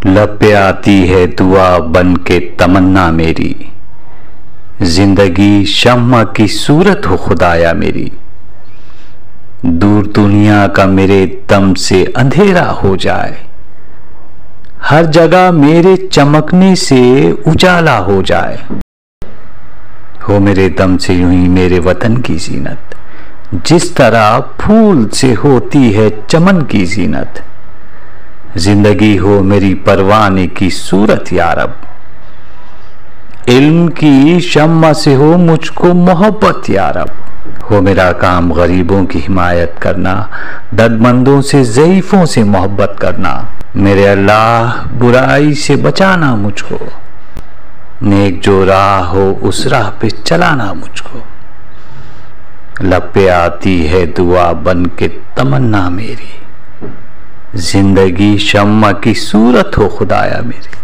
लब पे आती है दुआ बन के तमन्ना मेरी, जिंदगी शम्मा की सूरत हो खुदाया मेरी। दूर दुनिया का मेरे दम से अंधेरा हो जाए, हर जगह मेरे चमकने से उजाला हो जाए। हो मेरे दम से यूं ही मेरे वतन की जीनत, जिस तरह फूल से होती है चमन की जीनत। जिंदगी हो मेरी परवाने की सूरत या रब, इल्म की शम्मा से हो मुझको मोहब्बत या रब। हो मेरा काम गरीबों की हिमायत करना, दर्दमंदों से ज़ईफ़ों से मोहब्बत करना। मेरे अल्लाह बुराई से बचाना मुझको, नेक जो राह हो उस राह पे चलाना मुझको। लब पे आती है दुआ बन के तमन्ना मेरी, जिंदगी शम्मा की सूरत हो खुदाया मेरी।